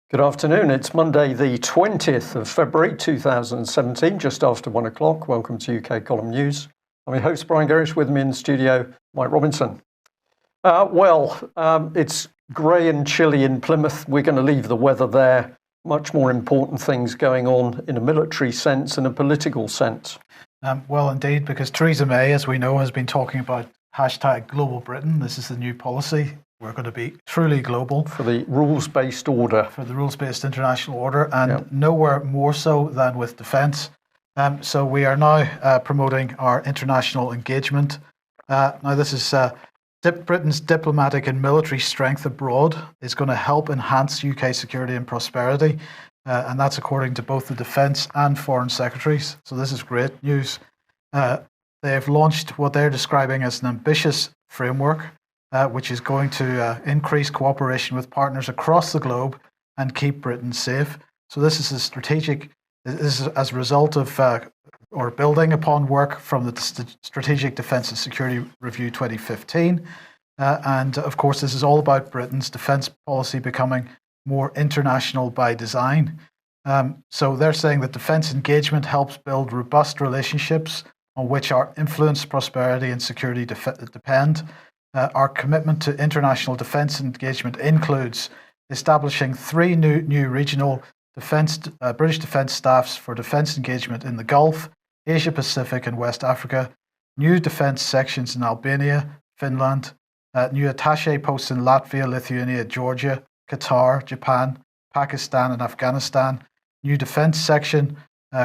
Good afternoon. It's Monday, the 20th of February 2017, just after 1 o'clock. Welcome to UK Column News. I'm your host, Brian Gerrish. With me in the studio, Mike Robinson. It's grey and chilly in Plymouth. We're going to leave the weather there. Much more important things going on in a military sense and a political sense. Well, indeed, because Theresa May, as we know, has been talking about hashtag Global Britain. This is the new policy. We're going to be truly global. For the rules-based order. For the rules-based international order, and nowhere more so than with defence. So we are now promoting our international engagement. Now this is Britain's diplomatic and military strength abroad is going to help enhance UK security and prosperity. And that's according to both the Defence and Foreign Secretaries. So this is great news. They've launched what they're describing as an ambitious framework, which is going to increase cooperation with partners across the globe and keep Britain safe. So this is this is as a result of or building upon work from the Strategic Defence and Security Review 2015. And of course, this is all about Britain's defence policy becoming more international by design. So they're saying that defence engagement helps build robust relationships on which our influence, prosperity and security depend. Our commitment to international defence engagement includes establishing 3 new regional British defence staffs for defence engagement in the Gulf, Asia Pacific and West Africa, new defence sections in Albania, Finland, new attaché posts in Latvia, Lithuania, Georgia, Qatar, Japan, Pakistan and Afghanistan, new defence section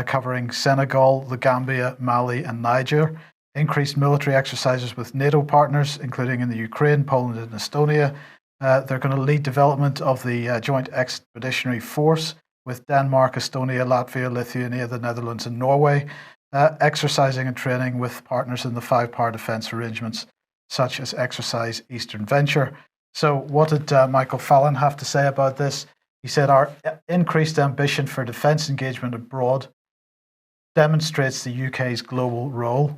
covering Senegal, the Gambia, Mali and Niger, increased military exercises with NATO partners, including in the Ukraine, Poland and Estonia. They're going to lead development of the Joint Expeditionary Force with Denmark, Estonia, Latvia, Lithuania, the Netherlands and Norway, exercising and training with partners in the 5-power defence arrangements, such as Exercise Eastern Venture. So what did Michael Fallon have to say about this? He said, our increased ambition for defence engagement abroad demonstrates the UK's global role.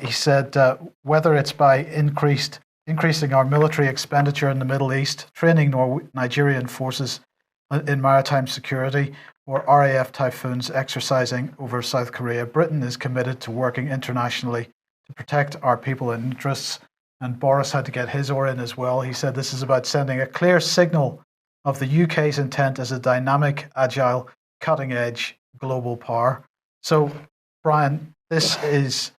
He said, whether it's by increasing our military expenditure in the Middle East, training Nigerian forces in maritime security, or RAF Typhoons exercising over South Korea, Britain is committed to working internationally to protect our people and interests. And Boris had to get his oar in as well. He said this is about sending a clear signal of the UK's intent as a dynamic, agile, cutting-edge global power. So, Brian, this is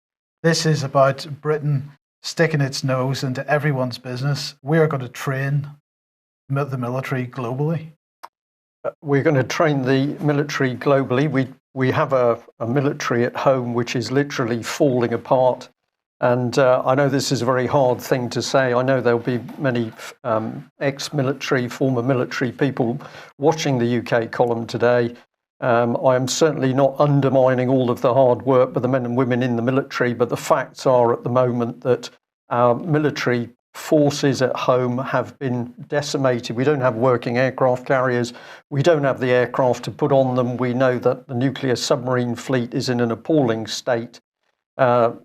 about Britain sticking its nose into everyone's business. We are going to train the military globally. We're going to train the military globally. We have a military at home which is literally falling apart. And I know this is a very hard thing to say. I know there'll be many ex-military, former military people watching the UK column today. I am certainly not undermining all of the hard work by the men and women in the military, but the facts are at the moment that our military forces at home have been decimated. We don't have working aircraft carriers. We don't have the aircraft to put on them. We know that the nuclear submarine fleet is in an appalling state.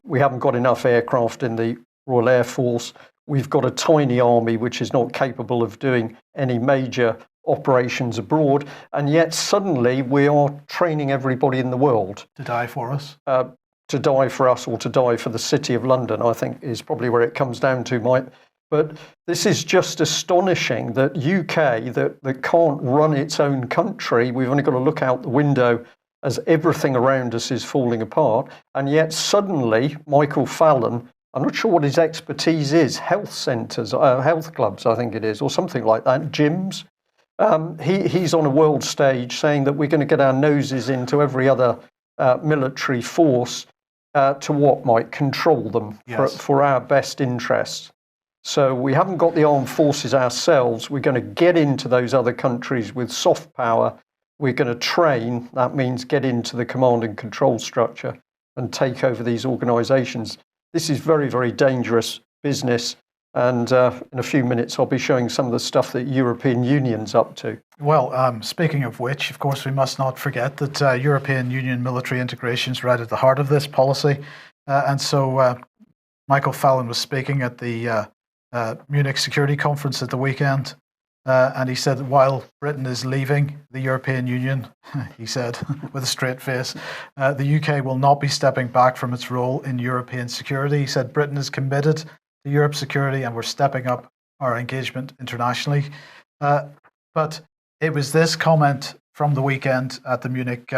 We haven't got enough aircraft in the Royal Air Force. We've got a tiny army which is not capable of doing any major operations abroad, and yet suddenly we are training everybody in the world to die for us. To die for us, or to die for the City of London, I think is probably where it comes down to, Mike. But this is just astonishing that UK, that can't run its own country, we've only got to look out the window as everything around us is falling apart, and yet suddenly Michael Fallon, I'm not sure what his expertise is, health centres, health clubs, I think it is, or something like that, gyms. He's on a world stage saying that we're going to get our noses into every other military force to what might control them. Yes. for our best interests. So we haven't got the armed forces ourselves. We're going to get into those other countries with soft power. We're going to train. That means get into the command and control structure and take over these organisations. This is very, very dangerous business. And in a few minutes, I'll be showing some of the stuff that European Union's up to. Well, speaking of which, of course, we must not forget that European Union military integration is right at the heart of this policy. And so Michael Fallon was speaking at the Munich Security Conference at the weekend. And he said that while Britain is leaving the European Union, he said with a straight face, the UK will not be stepping back from its role in European security. He said Britain is committed to Europe's security and we're stepping up our engagement internationally. But it was this comment from the weekend at the Munich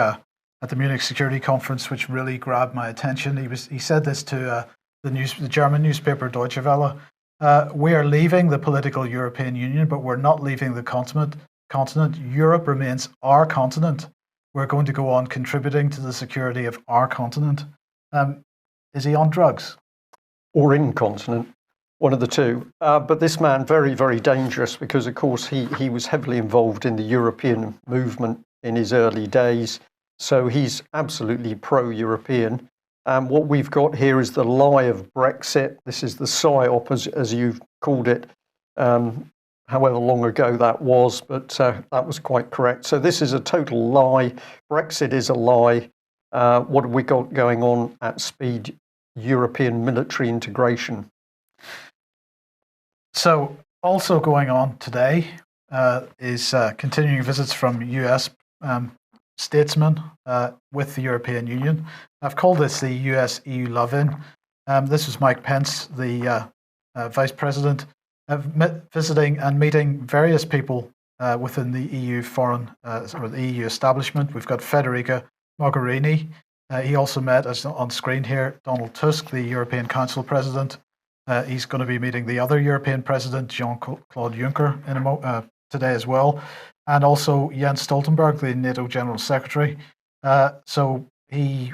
Security Conference which really grabbed my attention. He said this to the German newspaper Deutsche Welle. We are leaving the political European Union, but we're not leaving the continent. Europe remains our continent. We're going to go on contributing to the security of our continent. Is he on drugs? Or incontinent, one of the two. But this man, very, very dangerous because, of course, he was heavily involved in the European movement in his early days. So he's absolutely pro-European. And what we've got here is the lie of Brexit. This is the PSYOP, as you've called it, however long ago that was, but that was quite correct. So this is a total lie. Brexit is a lie. What have we got going on at speed? European military integration. So also going on today is continuing visits from US statesmen with the European Union. I've called this the US-EU love-in. This was Mike Pence, the Vice President, visiting and meeting various people within the EU foreign or the EU establishment. We've got Federica Mogherini. He also met, as on screen here, Donald Tusk, the European Council President. He's going to be meeting the other European President, Jean-Claude Juncker, today as well. And also Jens Stoltenberg, the NATO General Secretary. So he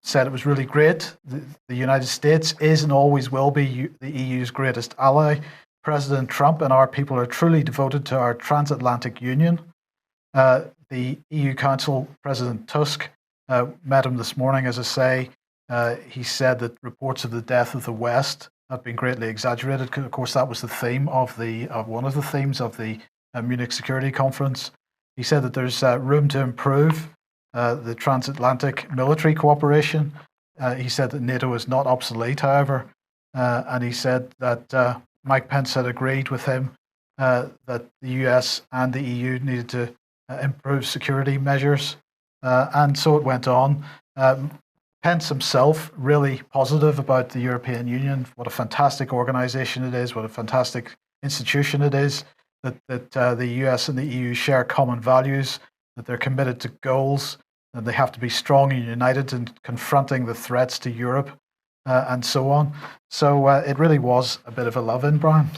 said it was really great. The United States is and always will be the EU's greatest ally. President Trump and our people are truly devoted to our transatlantic union. The EU Council President Tusk met him this morning, as I say. He said that reports of the death of the West have been greatly exaggerated. Of course, that was the theme of one of the themes of the Munich Security Conference. He said that there's room to improve the transatlantic military cooperation. He said that NATO is not obsolete, however, and he said that Mike Pence had agreed with him that the US and the EU needed to improve security measures, and so it went on. Pence himself really positive about the European Union, what a fantastic organization it is, what a fantastic institution it is. That the US and the EU share common values, that they're committed to goals, and they have to be strong and united in confronting the threats to Europe, and so on. So it really was a bit of a love-in, Brian.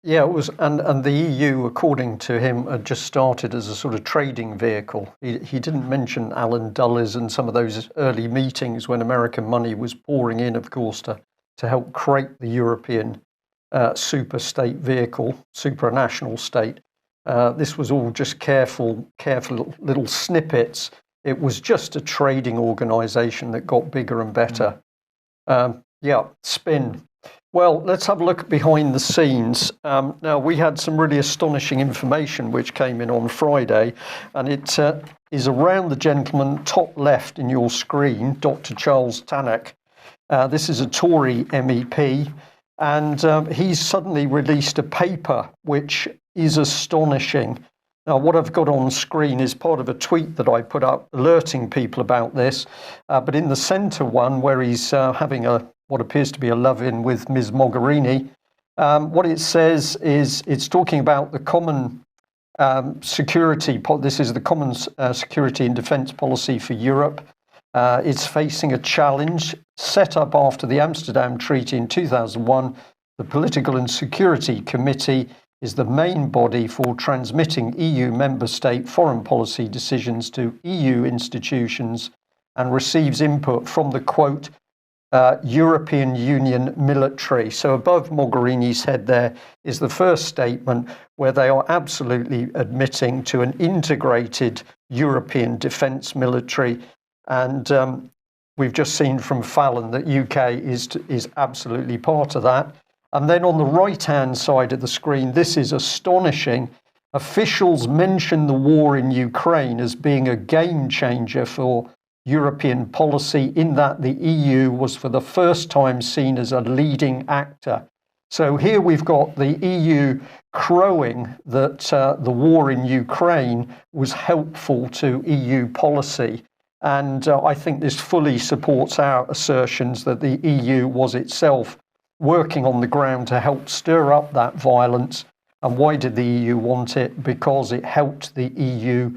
Yeah, it was, and the EU, according to him, had just started as a sort of trading vehicle. He didn't mention Alan Dulles and some of those early meetings when American money was pouring in, of course, to help create the European super state vehicle, supranational state. This was all just careful little snippets. It was just a trading organization that got bigger and better. Spin. Well, let's have a look behind the scenes. Now, we had some really astonishing information which came in on Friday, and it is around the gentleman top left in your screen, Dr. Charles Tannock. This is a Tory MEP. And he's suddenly released a paper which is astonishing. Now, what I've got on screen is part of a tweet that I put up alerting people about this. But in the centre one, where he's having what appears to be a love-in with Ms. Mogherini, what it says is it's talking about the common security. This is the common security and defence policy for Europe. It's facing a challenge set up after the Amsterdam Treaty in 2001. The Political and Security Committee is the main body for transmitting EU member state foreign policy decisions to EU institutions and receives input from the, quote, European Union military. So above Mogherini's head there is the first statement where they are absolutely admitting to an integrated European defence military. And we've just seen from Fallon that UK is absolutely part of that. And then on the right-hand side of the screen, this is astonishing. Officials mention the war in Ukraine as being a game changer for European policy, in that the EU was for the first time seen as a leading actor. So here we've got the EU crowing that the war in Ukraine was helpful to EU policy. And I think this fully supports our assertions that the EU was itself working on the ground to help stir up that violence. And why did the EU want it? Because it helped the EU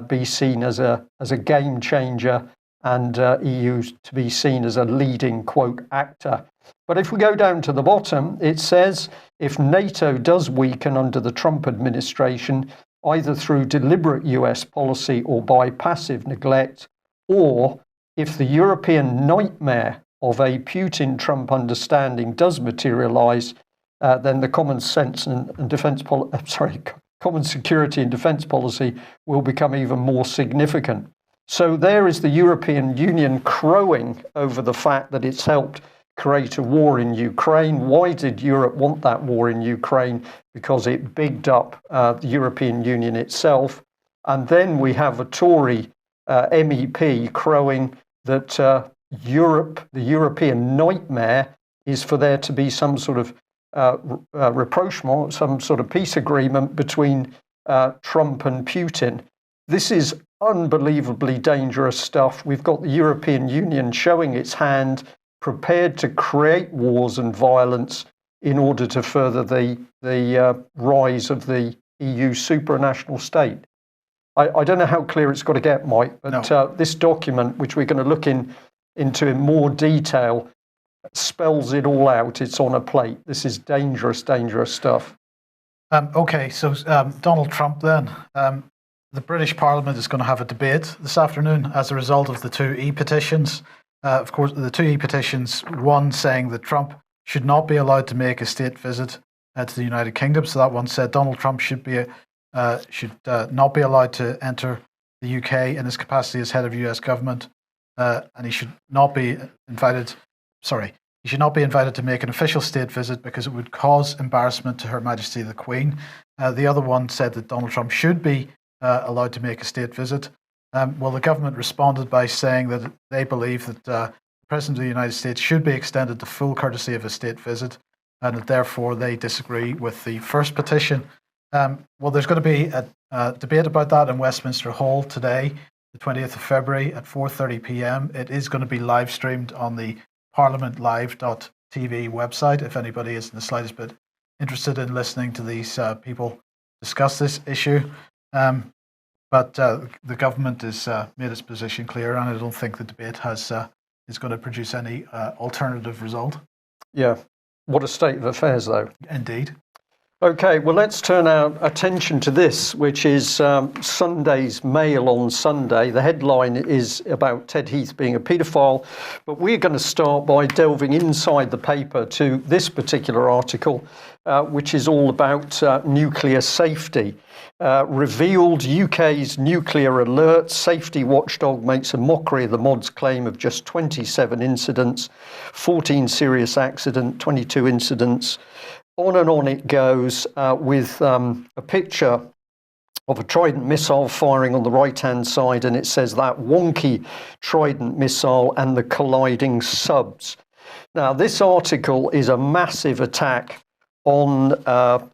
be seen as a game changer, and EU to be seen as a leading, quote, actor. But if we go down to the bottom, it says if NATO does weaken under the Trump administration, either through deliberate US policy or by passive neglect, or if the European nightmare of a Putin-Trump understanding does materialize, then the common sense and common security and defense policy will become even more significant. So there is the European Union crowing over the fact that it's helped create a war in Ukraine. Why did Europe want that war in Ukraine? Because it bigged up the European Union itself. And then we have a Tory MEP crowing that the European nightmare is for there to be some sort of rapprochement, some sort of peace agreement between Trump and Putin. This is unbelievably dangerous stuff. We've got the European Union showing its hand, prepared to create wars and violence in order to further the rise of the EU supranational state. I don't know how clear it's got to get, Mike, but no. This document, which we're going to look into in more detail, spells it all out. It's on a plate. This is dangerous, dangerous stuff. Okay, so Donald Trump then. The British Parliament is going to have a debate this afternoon as a result of the two e-petitions. Of course, the two e-petitions, one saying that Trump should not be allowed to make a state visit to the United Kingdom. So that one said Donald Trump should not be allowed to enter the UK in his capacity as head of US government, and he should not be invited. He should not be invited to make an official state visit because it would cause embarrassment to Her Majesty the Queen. The other one said that Donald Trump should be allowed to make a state visit. Well, the government responded by saying that they believe that the President of the United States should be extended the full courtesy of a state visit, and that therefore they disagree with the first petition. Well, there's going to be a debate about that in Westminster Hall today, the 20th of February at 4:30 p.m. It is going to be live streamed on the parliamentlive.tv website if anybody is in the slightest bit interested in listening to these people discuss this issue. But the government has made its position clear, and I don't think the debate is going to produce any alternative result. Yeah. What a state of affairs, though. Indeed. Okay, well, let's turn our attention to this, which is Sunday's Mail on Sunday. The headline is about Ted Heath being a paedophile, but we're going to start by delving inside the paper to this particular article, which is all about nuclear safety. Revealed UK's nuclear alert. Safety watchdog makes a mockery of the mod's claim of just 27 incidents, 14 serious accidents, 22 incidents. On and on it goes with a picture of a Trident missile firing on the right-hand side, and it says that wonky Trident missile and the colliding subs. Now, this article is a massive attack on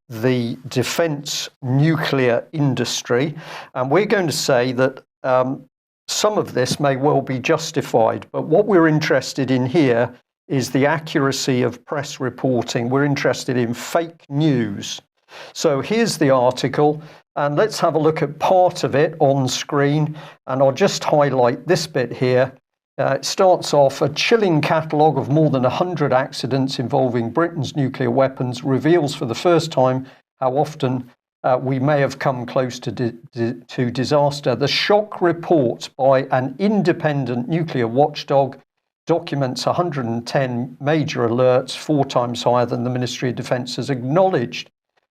the defence nuclear industry, and we're going to say that some of this may well be justified, but what we're interested in here is the accuracy of press reporting. We're interested in fake news. So here's the article, and let's have a look at part of it on screen, and I'll just highlight this bit here. It starts off, a chilling catalogue of more than 100 accidents involving Britain's nuclear weapons reveals for the first time how often we may have come close to disaster. The shock report by an independent nuclear watchdog documents 110 major alerts, 4 times higher than the Ministry of Defence has acknowledged.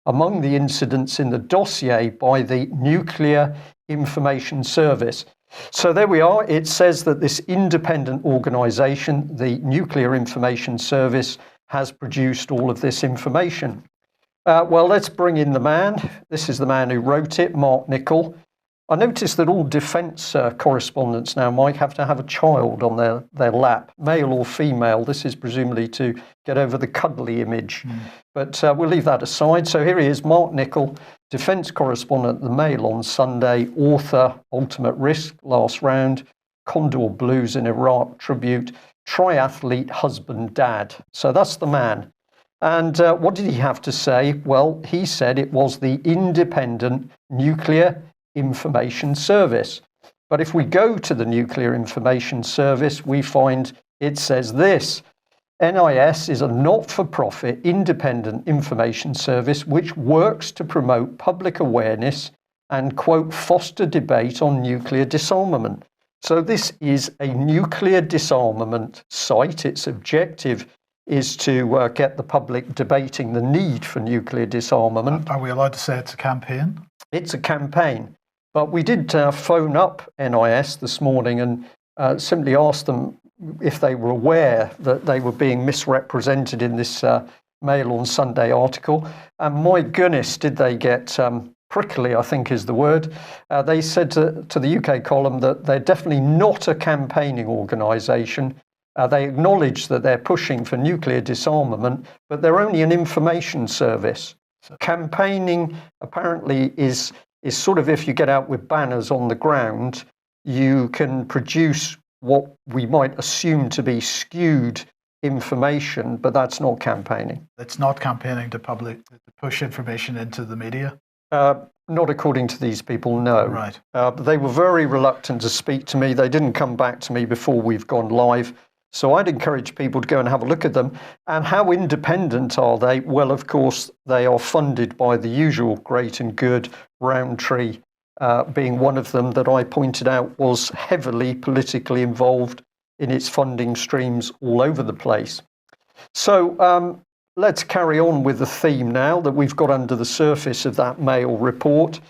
Among the incidents in the dossier by the Nuclear Information Service. So there we are. It says that this independent organisation, the Nuclear Information Service, has produced all of this information. Well, let's bring in the man. This is the man who wrote it, Mark Nichol. I noticed that all defence correspondents now, Mike, have to have a child on their lap, male or female. This is presumably to get over the cuddly image. But we'll leave that aside. So here he is, Mark Nichol, defence correspondent at the Mail on Sunday, author, Ultimate Risk, Last Round, Condor Blues in Iraq Tribute, triathlete, husband, dad. So that's the man. And what did he have to say? Well, he said it was the Independent Nuclear Information Service. But if we go to the Nuclear Information Service, we find it says this: NIS is a not-for-profit independent information service which works to promote public awareness and, quote, foster debate on nuclear disarmament. So this is a nuclear disarmament site. Its objective is to get the public debating the need for nuclear disarmament. Are we allowed to say it's a campaign? It's a campaign. But we did phone up NIS this morning and simply asked them if they were aware that they were being misrepresented in this Mail on Sunday article. And my goodness, did they get prickly, I think is the word. They said to the UK column that they're definitely not a campaigning organisation. They acknowledge that they're pushing for nuclear disarmament, but they're only an information service. Campaigning apparently is sort of, if you get out with banners on the ground, you can produce what we might assume to be skewed information, but that's not campaigning. It's not campaigning to push information into the media? Not according to these people, no. Right. They were very reluctant to speak to me. They didn't come back to me before we've gone live. So I'd encourage people to go and have a look at them. And how independent are they? Well, of course, they are funded by the usual great and good, Roundtree being one of them that I pointed out was heavily politically involved in its funding streams all over the place. So let's carry on with the theme now that we've got under the surface of that Mail report.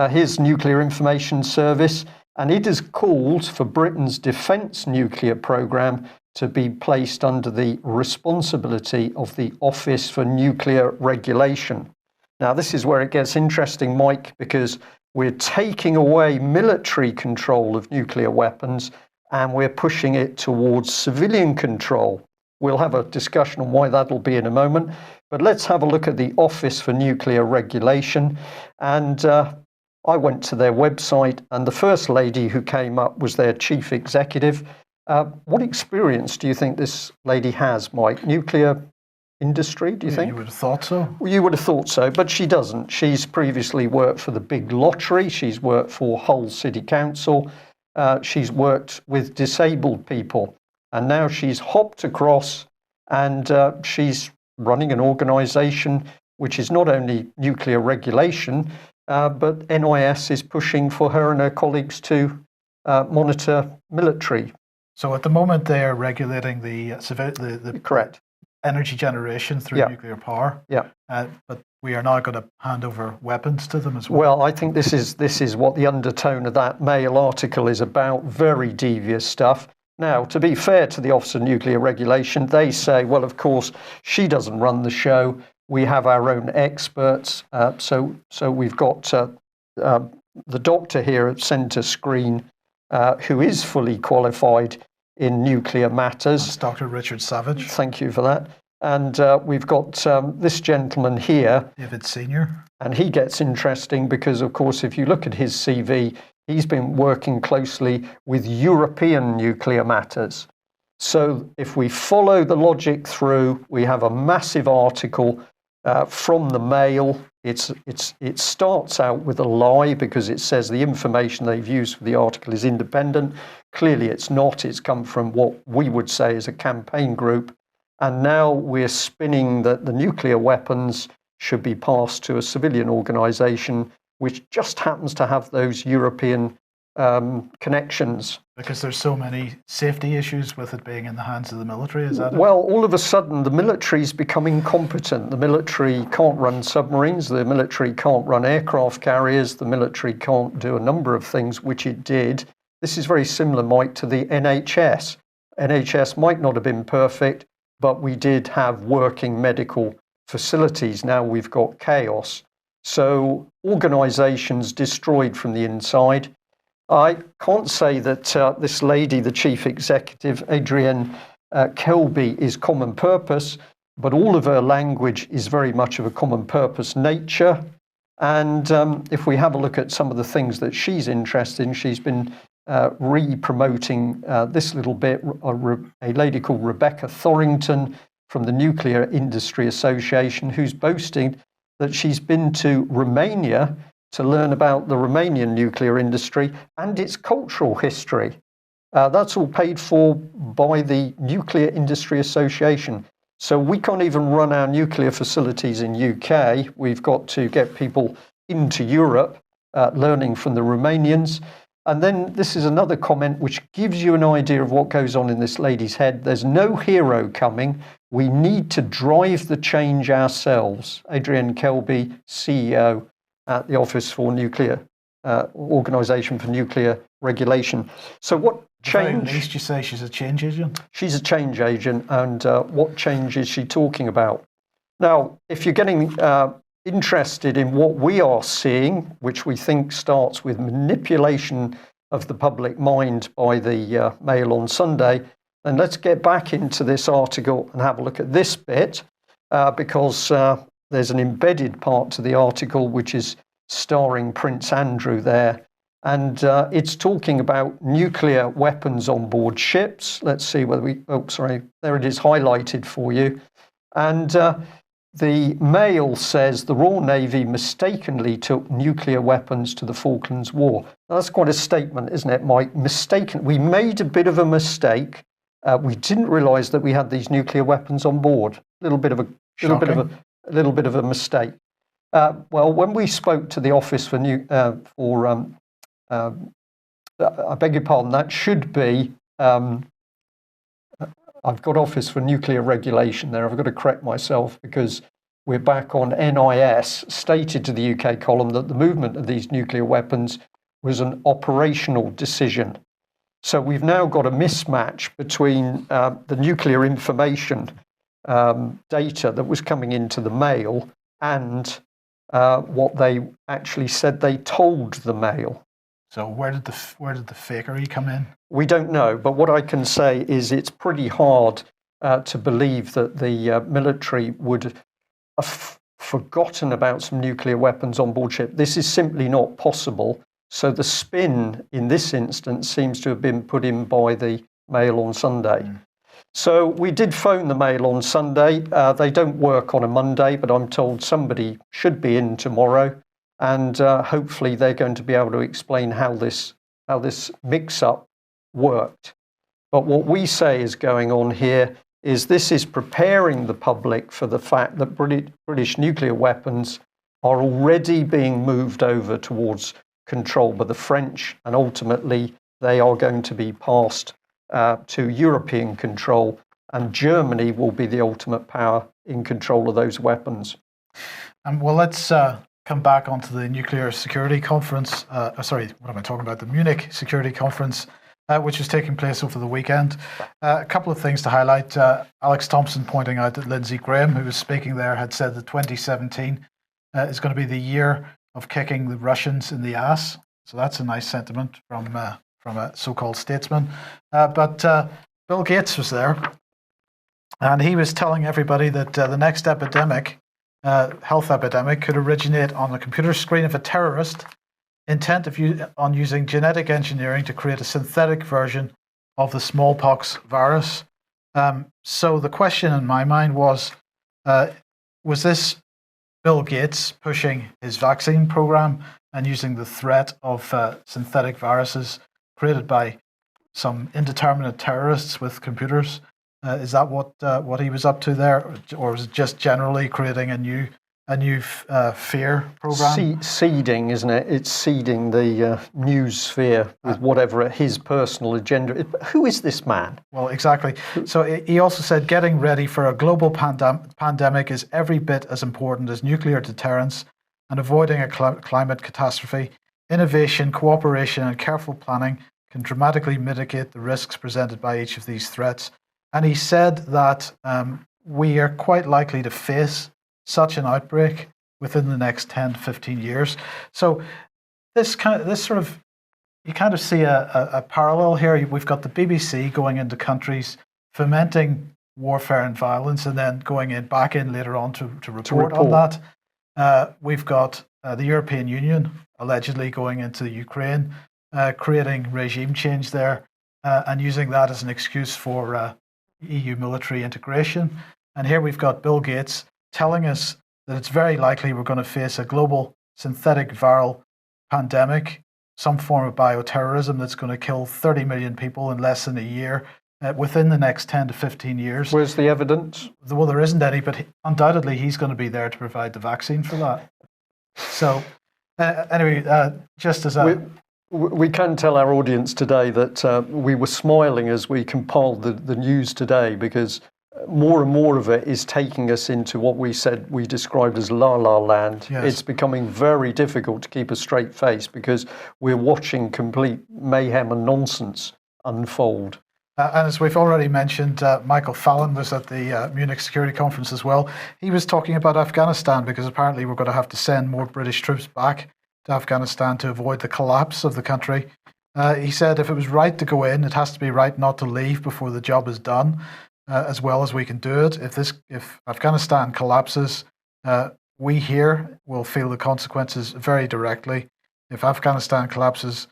Here's Nuclear Information Service, and it is called for Britain's defence nuclear programme to be placed under the responsibility of the Office for Nuclear Regulation. Now, this is where it gets interesting, Mike, because we're taking away military control of nuclear weapons and we're pushing it towards civilian control. We'll have a discussion on why that'll be in a moment. But let's have a look at the Office for Nuclear Regulation. And I went to their website, and the first lady who came up was their chief executive. What experience do you think this lady has, Mike? Nuclear industry, do you think? You would have thought so. Well, you would have thought so, but she doesn't. She's previously worked for the big lottery. She's worked for Hull City Council. She's worked with disabled people. And now she's hopped across and she's running an organisation which is not only nuclear regulation, but NIS is pushing for her and her colleagues to monitor military. So at the moment they are regulating the Correct. energy generation through nuclear power. Yeah. But we are now going to hand over weapons to them as well. Well, I think this is what the undertone of that Mail article is about. Very devious stuff. Now, to be fair to the Office of Nuclear Regulation, they say, well, of course, she doesn't run the show. We have our own experts. So we've got the doctor here at centre screen who is fully qualified in nuclear matters. That's Dr. Richard Savage. Thank you for that. And we've got this gentleman here. David Senior. And he gets interesting because, of course, if you look at his CV, he's been working closely with European nuclear matters. So if we follow the logic through, we have a massive article from the Mail. It starts out with a lie because it says the information they've used for the article is independent. Clearly it's not. It's come from what we would say is a campaign group. And now we're spinning that the nuclear weapons should be passed to a civilian organisation which just happens to have those European connections. Because there's so many safety issues with it being in the hands of the military, is that it? Well, all of a sudden the military's become incompetent. The military can't run submarines, the military can't run aircraft carriers, the military can't do a number of things, which it did. This is very similar, Mike, to the NHS. NHS might not have been perfect, but we did have working medical facilities. Now we've got chaos. So organisations destroyed from the inside. I can't say that this lady, the chief executive, Adrienne Kelby, is common purpose, but all of her language is very much of a common purpose nature. And if we have a look at some of the things that she's interested in, she's been re-promoting this little bit, a lady called Rebecca Thorington from the Nuclear Industry Association, who's boasting that she's been to Romania to learn about the Romanian nuclear industry and its cultural history. That's all paid for by the Nuclear Industry Association. So we can't even run our nuclear facilities in UK. We've got to get people into Europe, learning from the Romanians. And then this is another comment which gives you an idea of what goes on in this lady's head. There's no hero coming. We need to drive the change ourselves. Adrienne Kelby, CEO at the Office for Nuclear, Organisation for Nuclear Regulation. So what change? At the very least, you say she's a change agent? She's a change agent, and what change is she talking about? Now, if you're getting interested in what we are seeing, which we think starts with manipulation of the public mind by the Mail on Sunday, then let's get back into this article and have a look at this bit, because there's an embedded part to the article which is starring Prince Andrew there. And it's talking about nuclear weapons on board ships. Let's see whether we, there it is highlighted for you. And the Mail says the Royal Navy mistakenly took nuclear weapons to the Falklands War. Now, that's quite a statement, isn't it, Mike? Mistaken. We made a bit of a mistake. We didn't realise that we had these nuclear weapons on board. A little bit of a mistake. Well, when we spoke to the Office for I beg your pardon, that should be, I've got Office for Nuclear Regulation there. I've got to correct myself because we're back on NIS, stated to the UK column that the movement of these nuclear weapons was an operational decision. So we've now got a mismatch between the nuclear information data that was coming into the Mail and what they actually said they told the Mail. So where did the fakery come in? We don't know, but what I can say is it's pretty hard to believe that the military would have forgotten about some nuclear weapons on board ship. This is simply not possible. So the spin in this instance seems to have been put in by the Mail on Sunday. So we did phone the Mail on Sunday. They don't work on a Monday, but I'm told somebody should be in tomorrow. And hopefully they're going to be able to explain how this mix-up worked. But what we say is going on here is this is preparing the public for the fact that British nuclear weapons are already being moved over towards control by the French, and ultimately they are going to be passed to European control, and Germany will be the ultimate power in control of those weapons. Well, let's come back onto the Nuclear Security Conference. The Munich Security Conference, which was taking place over the weekend. A couple of things to highlight. Alex Thompson pointing out that Lindsey Graham, who was speaking there, had said that 2017 is going to be the year of kicking the Russians in the ass. So that's a nice sentiment from a so-called statesman. But Bill Gates was there, and he was telling everybody that the next epidemic, health epidemic, could originate on the computer screen of a terrorist intent on using genetic engineering to create a synthetic version of the smallpox virus. So the question in my mind was this Bill Gates pushing his vaccine program and using the threat of synthetic viruses created by some indeterminate terrorists with computers? Is that what he was up to there, or was it just generally creating a new fear program? Seeding, isn't it? It's seeding the news sphere with whatever his personal agenda is. But who is this man? Well, exactly. So he also said getting ready for a global pandemic is every bit as important as nuclear deterrence and avoiding a climate catastrophe. Innovation, cooperation, and careful planning can dramatically mitigate the risks presented by each of these threats. And he said that we are quite likely to face such an outbreak within the next 10 to 15 years. So you kind of see a parallel here. We've got the BBC going into countries fomenting warfare and violence, and then going back in later on to report on that. We've got the European Union allegedly going into Ukraine, creating regime change there, and using that as an excuse for EU military integration. And here we've got Bill Gates telling us that it's very likely we're going to face a global synthetic viral pandemic, some form of bioterrorism that's going to kill 30 million people in less than a year within the next 10 to 15 years. Where's the evidence? Well, there isn't any, but undoubtedly he's going to be there to provide the vaccine for that. So anyway, just as we can tell our audience today that we were smiling as we compiled the news today, because more and more of it is taking us into what we described as la-la land. Yes. It's becoming very difficult to keep a straight face because we're watching complete mayhem and nonsense unfold. And as we've already mentioned, Michael Fallon was at the Munich Security Conference as well. He was talking about Afghanistan, because apparently we're going to have to send more British troops back to Afghanistan to avoid the collapse of the country. He said if it was right to go in, it has to be right not to leave before the job is done, as well as we can do it. If Afghanistan collapses, we here will feel the consequences very directly. If Afghanistan collapses,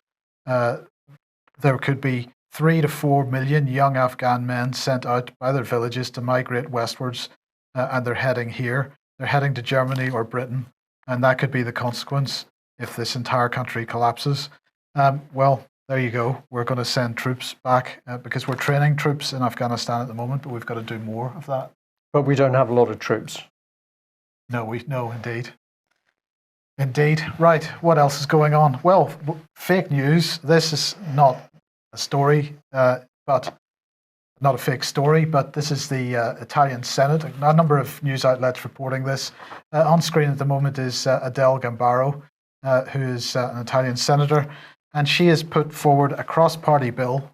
there could be 3 to 4 million young Afghan men sent out by their villages to migrate westwards, and they're heading here. They're heading to Germany or Britain, and that could be the consequence if this entire country collapses. Well, there you go. We're going to send troops back because we're training troops in Afghanistan at the moment, but we've got to do more of that. But we don't have a lot of troops. No, indeed. Indeed. Right. What else is going on? Well, fake news. This is not a story, but not a fake story, but this is the Italian Senate. A number of news outlets reporting this. On screen at the moment is Adele Gambaro, who is an Italian senator, and she has put forward a cross-party bill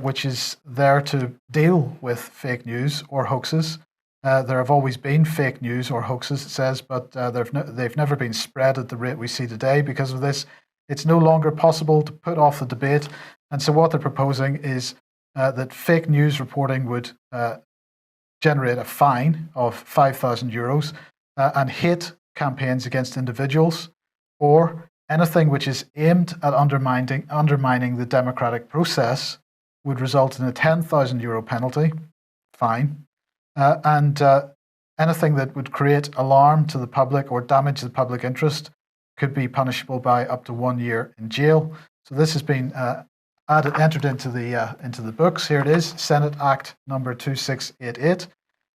which is there to deal with fake news or hoaxes. There have always been fake news or hoaxes, it says, but they've never been spread at the rate we see today. Because of this, it's no longer possible to put off the debate. And so what they're proposing is that fake news reporting would generate a fine of €5,000 and hate campaigns against individuals, or anything which is aimed at undermining the democratic process would result in a €10,000 penalty, fine, and anything that would create alarm to the public or damage the public interest could be punishable by up to 1 year in jail. So this has been entered into the books. Here it is, Senate Act number 2688.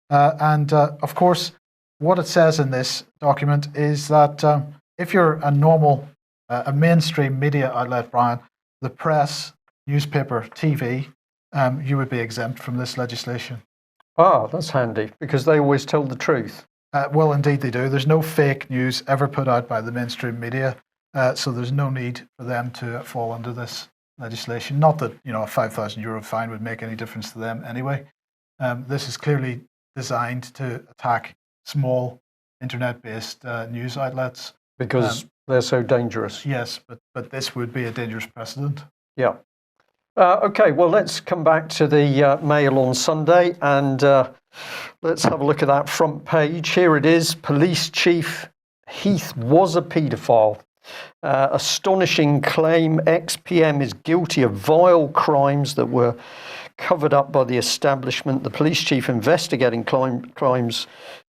And of course, what it says in this document is that if you're a mainstream media outlet, Brian, the press, newspaper, TV, you would be exempt from this legislation. Ah, that's handy, because they always tell the truth. Well, indeed they do. There's no fake news ever put out by the mainstream media, so there's no need for them to fall under this legislation. Not that, a €5,000 fine would make any difference to them anyway. This is clearly designed to attack small internet-based news outlets. Because they're so dangerous. Yes, but this would be a dangerous precedent. Yeah. Okay, well, let's come back to the Mail on Sunday, and let's have a look at that front page. Here it is. Police Chief Heath was a paedophile. Astonishing claim. Ex-PM is guilty of vile crimes that were covered up by the establishment. The police chief investigating claims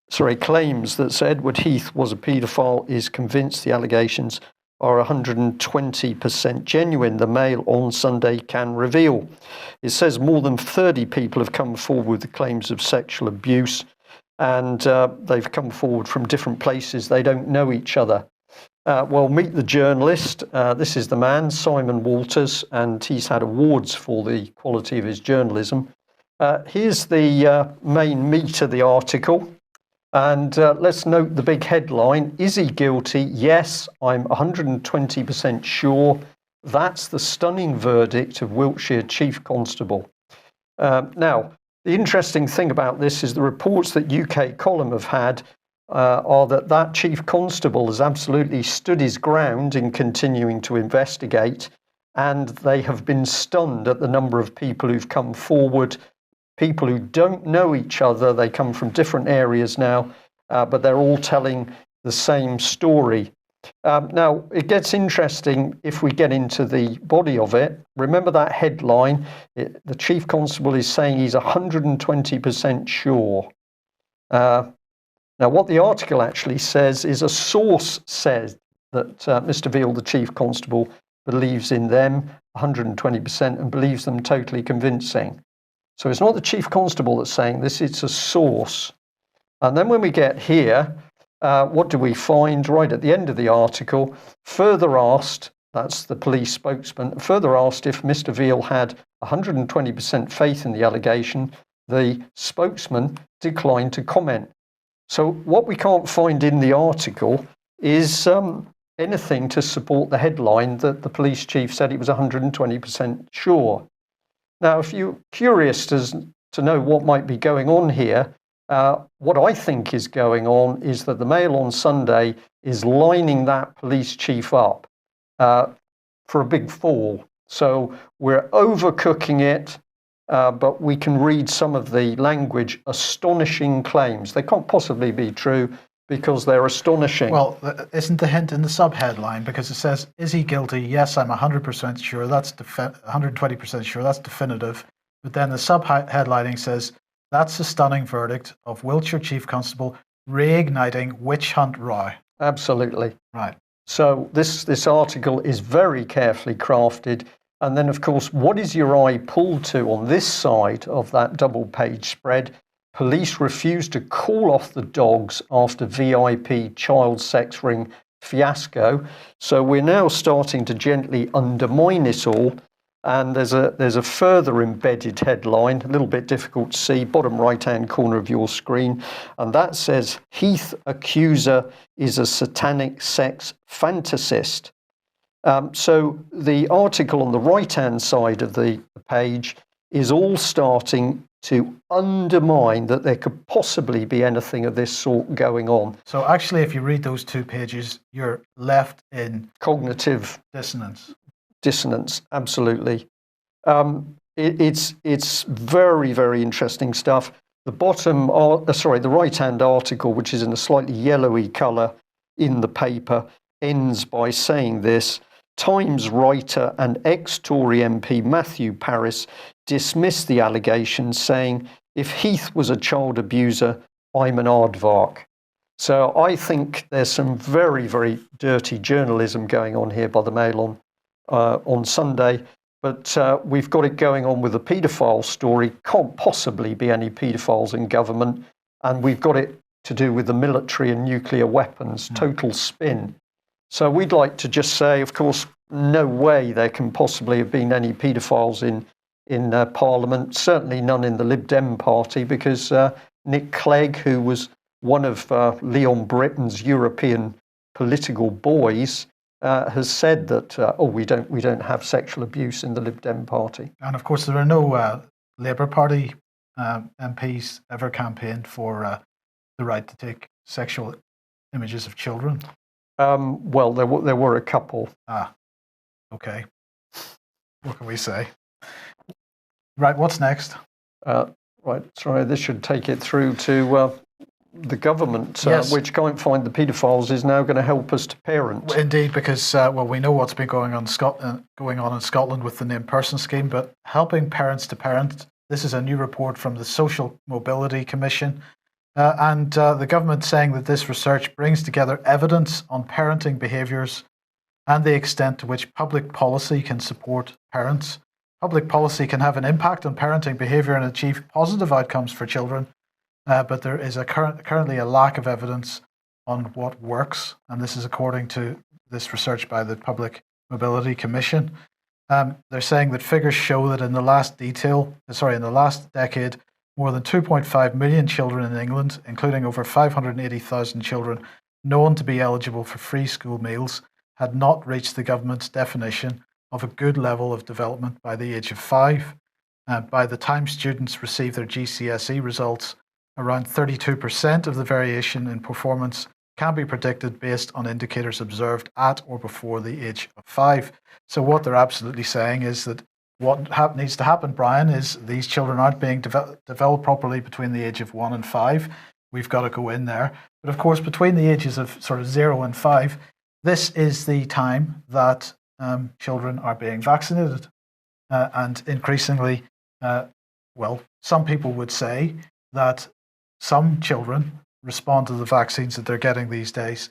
that Edward Heath was a paedophile is convinced the allegations are 120% genuine, the Mail on Sunday can reveal. It says more than 30 people have come forward with the claims of sexual abuse, and they've come forward from different places. They don't know each other. Well, meet the journalist. This is the man, Simon Walters, and he's had awards for the quality of his journalism. Here's the main meat of the article. And let's note the big headline. Is he guilty? Yes, I'm 120% sure. That's the stunning verdict of Wiltshire Chief Constable. Now, the interesting thing about this is the reports that UK Column have had are that chief constable has absolutely stood his ground in continuing to investigate, and they have been stunned at the number of people who've come forward, people who don't know each other. They come from different areas now, but they're all telling the same story. Now, it gets interesting if we get into the body of it. Remember that headline? The chief constable is saying he's 120% sure. Now, what the article actually says is a source says that Mr. Veal, the chief constable, believes in them 120% and believes them totally convincing. So it's not the chief constable that's saying this, it's a source. And then when we get here, what do we find right at the end of the article? Further asked, that's the police spokesman, further asked if Mr. Veal had 120% faith in the allegation, the spokesman declined to comment. So what we can't find in the article is anything to support the headline that the police chief said he was 120% sure. Now, if you're curious to know what might be going on here, what I think is going on is that the Mail on Sunday is lining that police chief up for a big fall. So we're overcooking it, but we can read some of the language, astonishing claims. They can't possibly be true because they're astonishing. Well, isn't the hint in the sub-headline? Because it says, is he guilty? Yes, I'm 100% sure. That's 120% sure. That's definitive. But then the sub-headlining says, that's a stunning verdict of Wiltshire Chief Constable reigniting witch hunt row. Absolutely. Right. So this article is very carefully crafted. And then, of course, what is your eye pulled to on this side of that double-page spread? Police refuse to call off the dogs after VIP child sex ring fiasco. So we're now starting to gently undermine it all. And there's a further embedded headline, a little bit difficult to see, bottom right-hand corner of your screen. And that says, Heath accuser is a satanic sex fantasist. So the article on the right-hand side of the page is all starting to undermine that there could possibly be anything of this sort going on. So actually, if you read those 2 pages, you're left in cognitive dissonance. Dissonance, absolutely. It's very, very interesting stuff. The the right-hand article, which is in a slightly yellowy colour in the paper, ends by saying this. Times writer and ex-Tory MP Matthew Parris dismissed the allegations, saying, if Heath was a child abuser, I'm an aardvark. So I think there's some very, very dirty journalism going on here by the Mail on Sunday. But we've got it going on with the paedophile story. Can't possibly be any paedophiles in government. And we've got it to do with the military and nuclear weapons. Total spin. So we'd like to just say, of course, no way there can possibly have been any paedophiles in Parliament, certainly none in the Lib Dem party, because Nick Clegg, who was one of Leon Britton's European political boys, has said that, we don't have sexual abuse in the Lib Dem party. And of course, there are no Labour Party MPs ever campaigned for the right to take sexual images of children. Well, there were a couple. Okay. What can we say? Right, what's next? Right, sorry, this should take it through to the government, yes. Which can't find the paedophiles, is now going to help us to parent. Indeed, because we know what's been going on in Scotland with the named person scheme, but helping parents to parent. This is a new report from the Social Mobility Commission, and the government saying that this research brings together evidence on parenting behaviours and the extent to which public policy can support parents. Public policy can have an impact on parenting behaviour and achieve positive outcomes for children, but there is currently a lack of evidence on what works, and this is according to this research by the Public Mobility Commission. They're saying that figures show that in the last decade, more than 2.5 million children in England, including over 580,000 children known to be eligible for free school meals, had not reached the government's definition of a good level of development by the age of 5. By the time students receive their GCSE results, around 32% of the variation in performance can be predicted based on indicators observed at or before the age of 5. So what they're absolutely saying is that what needs to happen, Brian, is these children aren't being developed properly between the age of 1 and 5. We've got to go in there. But of course, between the ages of sort of 0 and 5, this is the time that children are being vaccinated. And increasingly, some people would say that some children respond to the vaccines that they're getting these days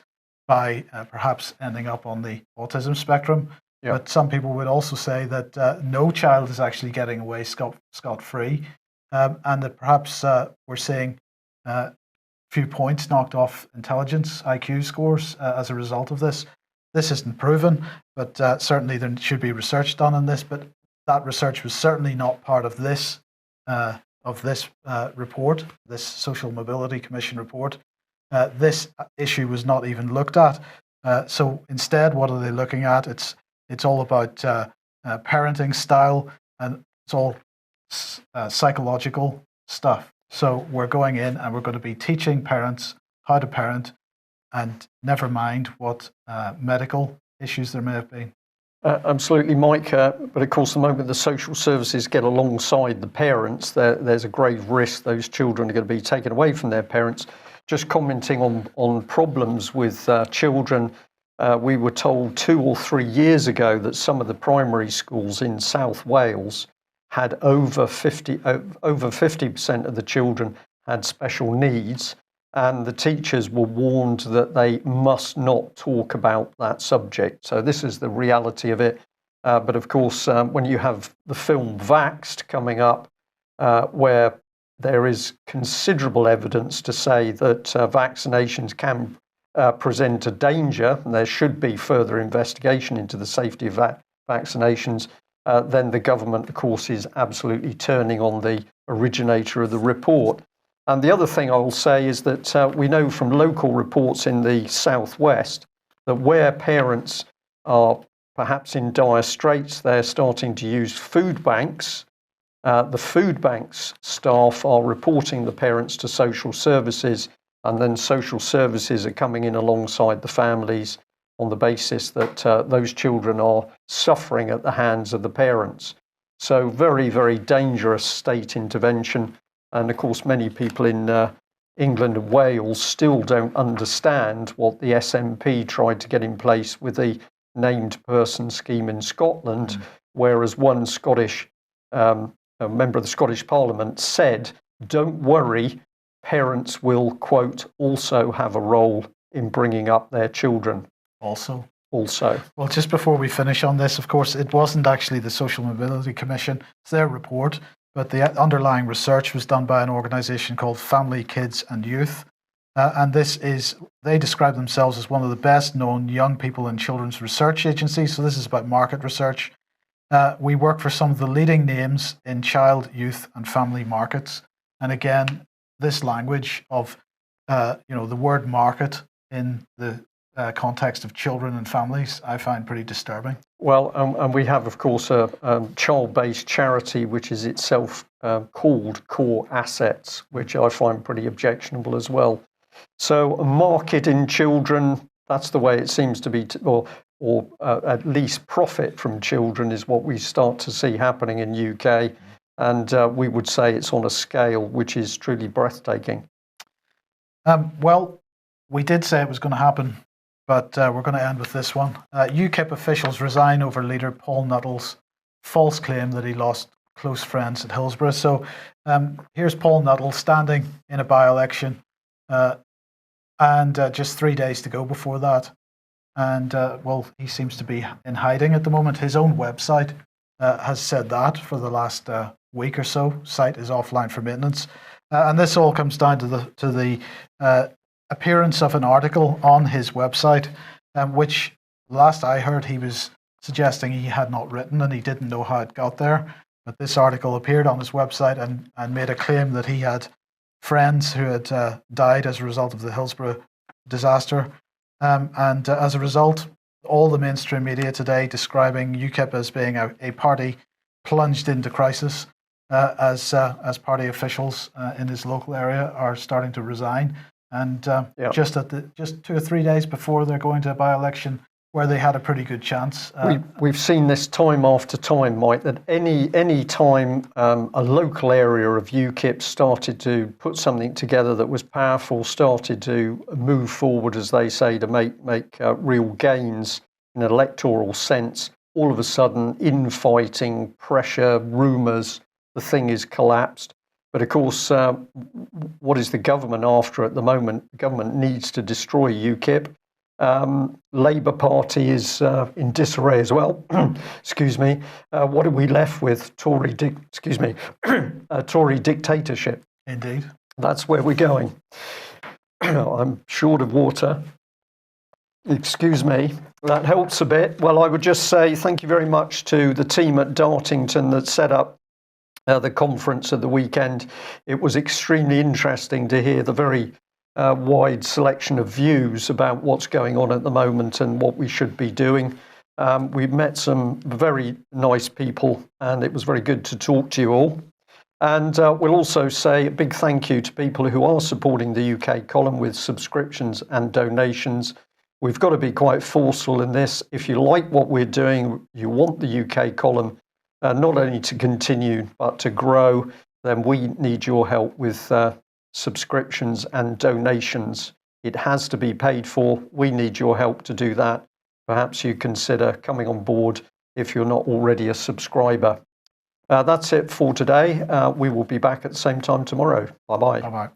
by perhaps ending up on the autism spectrum. Yeah. But some people would also say that no child is actually getting away scot-free, and that perhaps we're seeing a few points knocked off intelligence, IQ scores as a result of this. This isn't proven, but certainly there should be research done on this. But that research was certainly not part of this report, this Social Mobility Commission report. This issue was not even looked at. So instead, what are they looking at? It's all about parenting style, and it's all psychological stuff. So we're going in and we're going to be teaching parents how to parent, and never mind what medical issues there may have been. Absolutely, Mike. But of course, the moment the social services get alongside the parents, there's a grave risk those children are going to be taken away from their parents. Just commenting on problems with children, we were told 2 or 3 years ago that some of the primary schools in South Wales had over 50% of the children had special needs, and the teachers were warned that they must not talk about that subject. So this is the reality of it. But of course, when you have the film Vaxxed coming up, where there is considerable evidence to say that vaccinations can present a danger, and there should be further investigation into the safety of vaccinations, then the government, of course, is absolutely turning on the originator of the report. And the other thing I will say is that we know from local reports in the southwest that where parents are perhaps in dire straits, they're starting to use food banks. The food banks staff are reporting the parents to social services, and then social services are coming in alongside the families on the basis that those children are suffering at the hands of the parents. So very, very dangerous state intervention. And of course, many people in England and Wales still don't understand what the SNP tried to get in place with the named person scheme in Scotland, whereas one Scottish a member of the Scottish Parliament said, don't worry, parents will, quote, also have a role in bringing up their children. Also. Well, just before we finish on this, of course, it wasn't actually the Social Mobility Commission. It's their report. But the underlying research was done by an organisation called Family, Kids and Youth. And they describe themselves as one of the best known young people and children's research agencies. So this is about market research. We work for some of the leading names in child, youth and family markets. And again, this language of, the word market in the context of children and families, I find pretty disturbing. Well, and we have, of course, a child-based charity, which is itself called Core Assets, which I find pretty objectionable as well. So a market in children, that's the way it seems to be, or at least profit from children is what we start to see happening in UK. And we would say it's on a scale which is truly breathtaking. Well, we did say it was going to happen. But we're going to end with this one. UKIP officials resign over leader Paul Nuttall's false claim that he lost close friends at Hillsborough. So here's Paul Nuttall standing in a by-election, and just 3 days to go before that. And, he seems to be in hiding at the moment. His own website has said that for the last week or so. Site is offline for maintenance. And this all comes down to the appearance of an article on his website, which last I heard he was suggesting he had not written and he didn't know how it got there. But this article appeared on his website and made a claim that he had friends who had died as a result of the Hillsborough disaster. And as a result, all the mainstream media today describing UKIP as being a party plunged into crisis. as party officials in his local area are starting to resign. And just 2 or 3 days before they're going to a by-election where they had a pretty good chance. We've seen this time after time, Mike, that any time a local area of UKIP started to put something together that was powerful, started to move forward, as they say, to make real gains in an electoral sense, all of a sudden infighting, pressure, rumours, the thing is collapsed. But of course, what is the government after at the moment? The government needs to destroy UKIP. Labour Party is in disarray as well. Excuse me. What are we left with? Tory dictatorship. Indeed. That's where we're going. I'm short of water. Excuse me. That helps a bit. Well, I would just say thank you very much to the team at Dartington that set up the conference at the weekend. It was extremely interesting to hear the very wide selection of views about what's going on at the moment and what we should be doing. We've met some very nice people, and it was very good to talk to you all. And we'll also say a big thank you to people who are supporting the UK column with subscriptions and donations. We've got to be quite forceful in this. If you like what we're doing, you want the UK column not only to continue but to grow, then we need your help with subscriptions and donations. It has to be paid for. We need your help to do that. Perhaps you consider coming on board if you're not already a subscriber. That's it for today. We will be back at the same time tomorrow. Bye-bye. Bye-bye.